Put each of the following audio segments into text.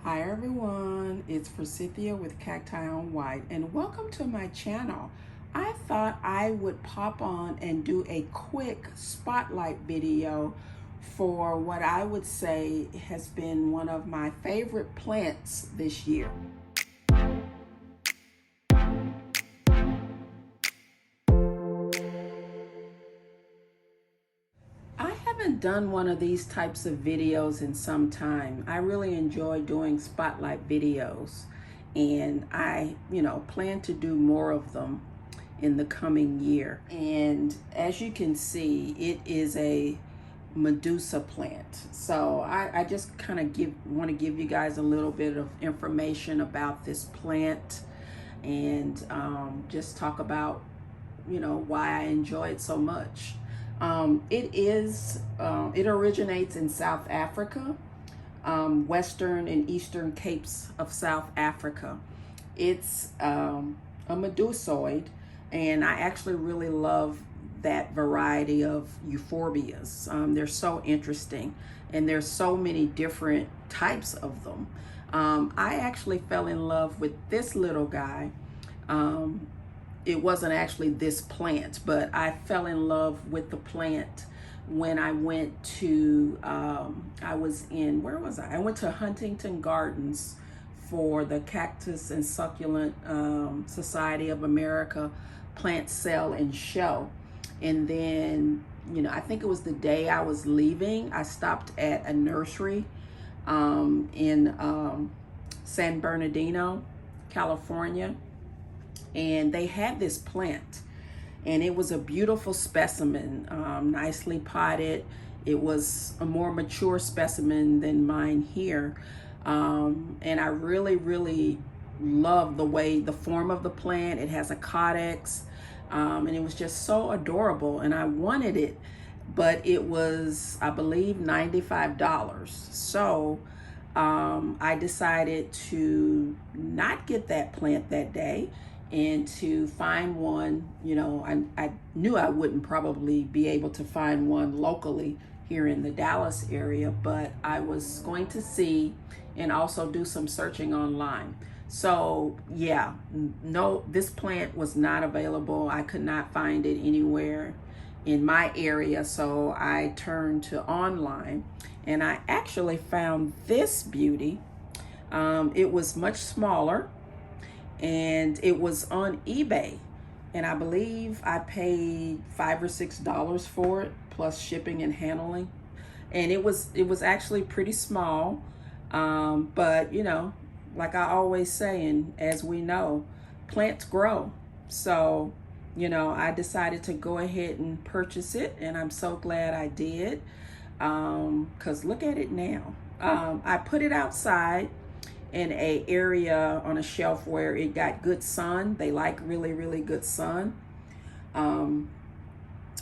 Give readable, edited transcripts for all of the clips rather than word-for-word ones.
Hi everyone, it's Forsythia with CactiOnWhite and welcome to my channel. I thought I would pop on and do a quick spotlight video for what I would say has been one of my favorite plants this year. I haven't done one of these types of videos in some time. I really enjoy doing spotlight videos and I, plan to do more of them in the coming year. And as you can see, it is a Medusa plant. So I just kind of want to give you guys a little bit of information about this plant and just talk about, why I enjoy it so much. It originates in South Africa, western and eastern capes of South Africa. It's a medusoid, and I actually really love that variety of euphorbias. They're so interesting, and there's so many different types of them. I actually fell in love with this little guy. It wasn't actually this plant, but I fell in love with the plant when I went to, where was I? I went to Huntington Gardens for the Cactus and Succulent Society of America plant sale and show. And then, I think it was the day I was leaving, I stopped at a nursery in San Bernardino, California. And they had this plant and it was a beautiful specimen, nicely potted. It was a more mature specimen than mine here. And I really love the form of the plant. It has a Caudex, and it was just so adorable and I wanted it, but it was, I believe, $95. So I decided to not get that plant that day and to find one. I knew I wouldn't probably be able to find one locally here in the Dallas area, but I was going to see and also do some searching online. So yeah, no, this plant was not available. I could not find it anywhere in my area, so I turned to online and I actually found this beauty. It was much smaller and it was on eBay, and I believe I paid $5 or $6 for it plus shipping and handling. And it was actually pretty small, but like I always say, and as we know, plants grow. So I decided to go ahead and purchase it, and I'm so glad I did, because look at it now. I put it outside in a area on a shelf where it got good sun. They like really good sun.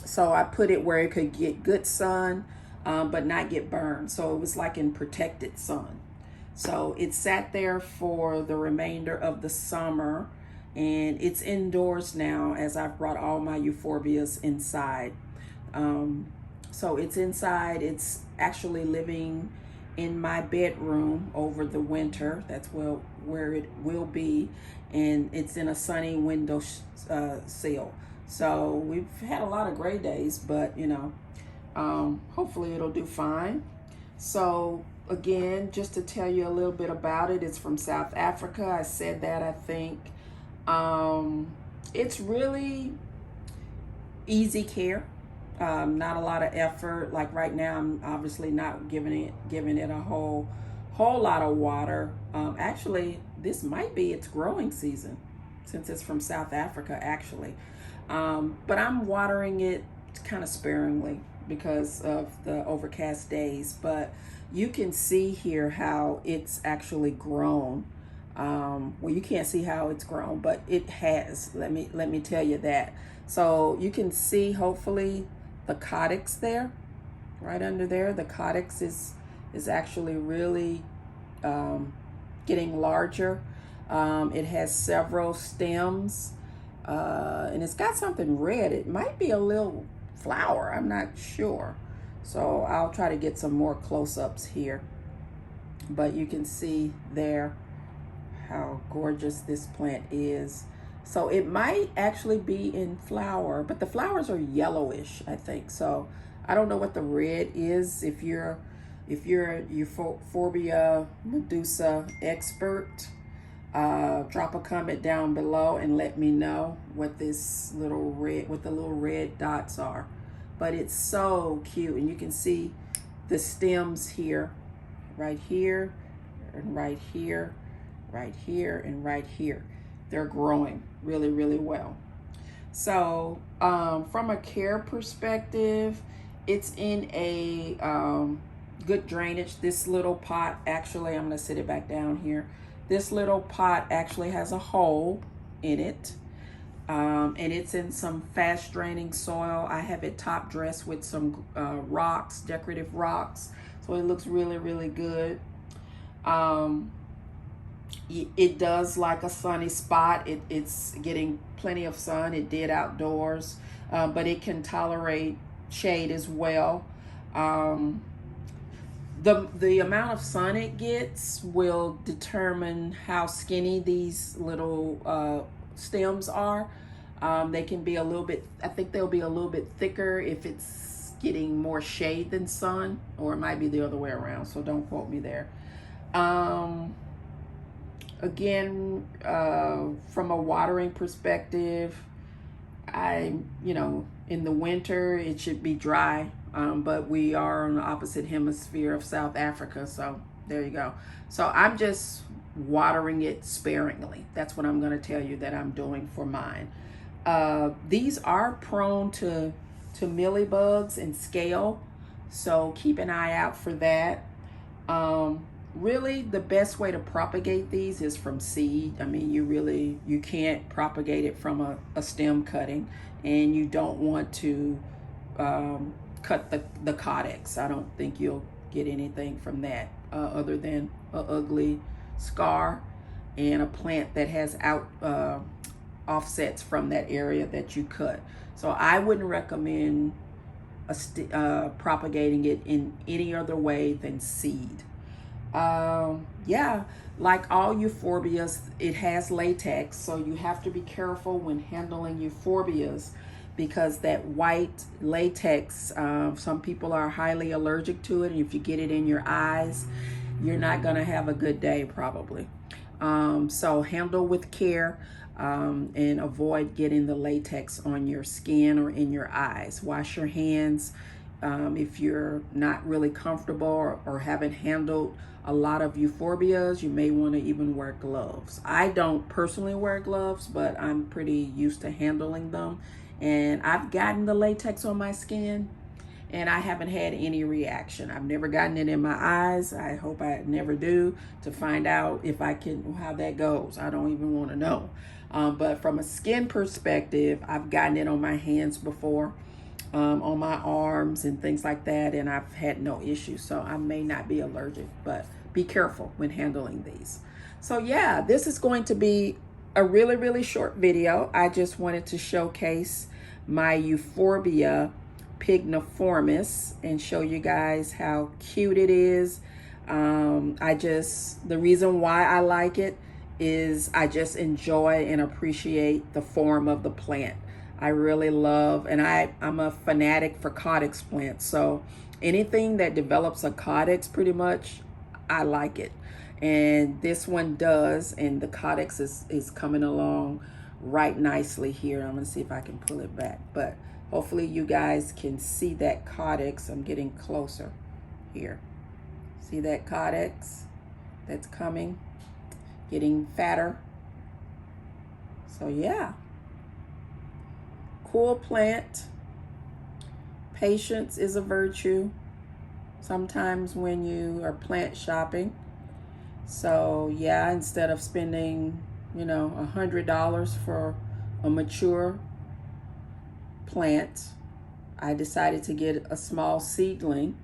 So I put it where it could get good sun, but not get burned. So it was like in protected sun. So it sat there for the remainder of the summer, and it's indoors now as I've brought all my euphorbias inside. So it's inside. It's actually living in my bedroom over the winter. That's where it will be, and it's in a sunny window sill. So we've had a lot of gray days, but hopefully it'll do fine. So again, just to tell you a little bit about it, it's from South Africa. I said that, I think. It's really easy care. Not a lot of effort. Like right now, I'm obviously not giving it a whole lot of water. Actually, this might be its growing season since it's from South Africa, actually. But I'm watering it kind of sparingly because of the overcast days. But you can see here how it's actually grown. Well, you can't see how it's grown, but it has. Let me tell you that. So you can see, hopefully, the Caudex there, right under there. The Caudex is actually really getting larger. It has several stems, and it's got something red. It might be a little flower, I'm not sure. So I'll try to get some more close-ups here. but you can see there how gorgeous this plant is. So it might actually be in flower, but the flowers are yellowish, I think. So I don't know what the red is. If you're a Euphorbia Medusa expert, drop a comment down below and let me know what this little red, what the little red dots are. But it's so cute, and you can see the stems here, right here, and right here, right here, and right here. They're growing really, really well. So from a care perspective, it's in a good drainage. This little pot, actually, I'm gonna sit it back down here. This little pot actually has a hole in it, and it's in some fast draining soil. I have it top dressed with some rocks, decorative rocks, so it looks really, really good. It does like a sunny spot. It's getting plenty of sun. It did outdoors, but it can tolerate shade as well. The amount of sun it gets will determine how skinny these little stems are. They can be a little bit, I think they'll be a little bit thicker if it's getting more shade than sun, or it might be the other way around, so don't quote me there. Again, from a watering perspective, in the winter, it should be dry, but we are on the opposite hemisphere of South Africa, so there you go. So I'm just watering it sparingly. That's what I'm going to tell you that I'm doing for mine. These are prone to mealybugs and scale, so keep an eye out for that. Really, the best way to propagate these is from seed. I mean, you can't propagate it from a stem cutting, and you don't want to cut the Caudex. I don't think you'll get anything from that other than an ugly scar and a plant that has offsets from that area that you cut. So I wouldn't recommend propagating it in any other way than seed. Yeah, like all euphorbias, it has latex, so you have to be careful when handling euphorbias, because that white latex, some people are highly allergic to it, and if you get it in your eyes, you're not gonna have a good day probably. So handle with care, and avoid getting the latex on your skin or in your eyes. Wash your hands. If you're not really comfortable or haven't handled a lot of euphorbias, you may want to even wear gloves. I don't personally wear gloves, but I'm pretty used to handling them. And I've gotten the latex on my skin, and I haven't had any reaction. I've never gotten it in my eyes. I hope I never do, to find out if I can, how that goes. I don't even want to know. But from a skin perspective, I've gotten it on my hands before, on my arms and things like that, and I've had no issues. So I may not be allergic, but be careful when handling these. So yeah, this is going to be a really, really short video. I just wanted to showcase my Euphorbia pugniformis and show you guys how cute it is. The reason why I like it is I just enjoy and appreciate the form of the plant. I really love, and I'm a fanatic for Caudex plants. So anything that develops a Caudex, pretty much, I like it. And this one does, and the Caudex is coming along right nicely here. I'm gonna see if I can pull it back, but hopefully you guys can see that Caudex. I'm getting closer here. See that Caudex that's coming, getting fatter. So yeah, cool plant. Patience is a virtue sometimes when you are plant shopping. So yeah, instead of spending, $100 for a mature plant, I decided to get a small seedling,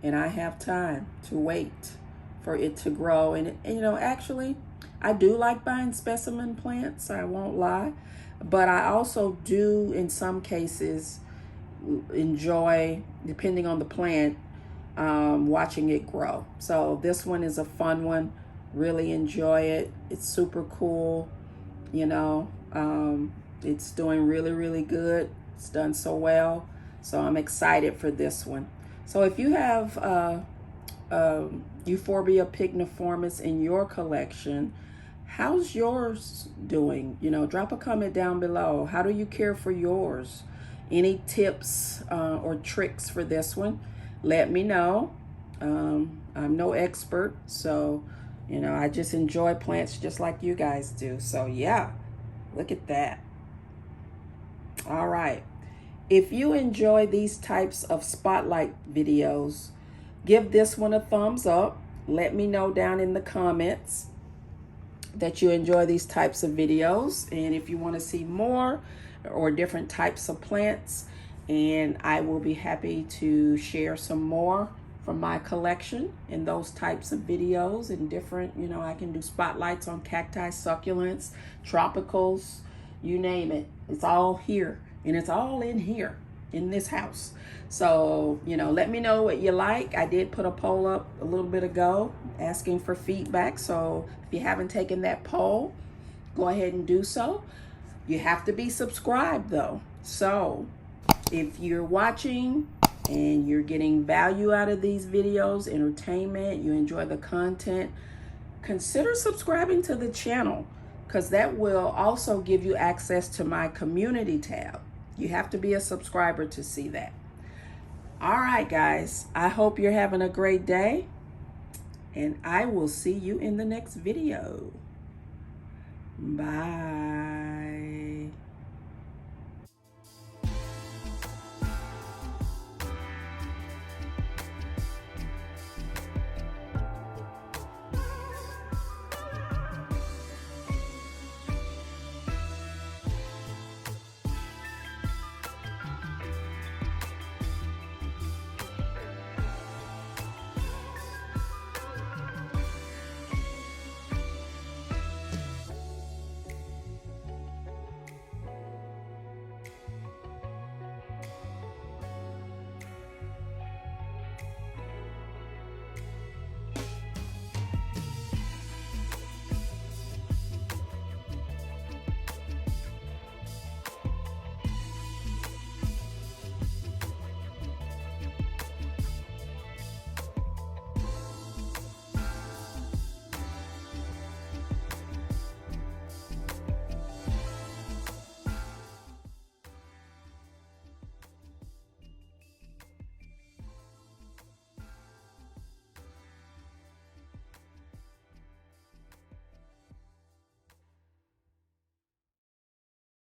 and I have time to wait for it to grow. And actually, I do like buying specimen plants, I won't lie, but I also do in some cases enjoy, depending on the plant, watching it grow. So this one is a fun one. Really enjoy it. It's super cool. You know, it's doing really, really good. It's done so well. So I'm excited for this one. So if you have Euphorbia pugniformis in your collection, how's yours doing? You know, drop a comment down below. How do you care for yours? Any tips or tricks for this one? Let me know. I'm no expert, so you know, I just enjoy plants just like you guys do. So yeah, look at that. All right. If you enjoy these types of spotlight videos, give this one a thumbs up. Let me know down in the comments that you enjoy these types of videos, and if you want to see more or different types of plants, and I will be happy to share some more from my collection in those types of videos and different, you know, I can do spotlights on cacti, succulents, tropicals, you name it. It's all here, and it's all in here in this house. So, you know, let me know what you like. I did put a poll up a little bit ago asking for feedback. So if you haven't taken that poll, go ahead and do so. You have to be subscribed though. So if you're watching and you're getting value out of these videos, entertainment, you enjoy the content, consider subscribing to the channel, because that will also give you access to my community tab. You have to be a subscriber to see that. All right, guys, I hope you're having a great day, and I will see you in the next video. Bye.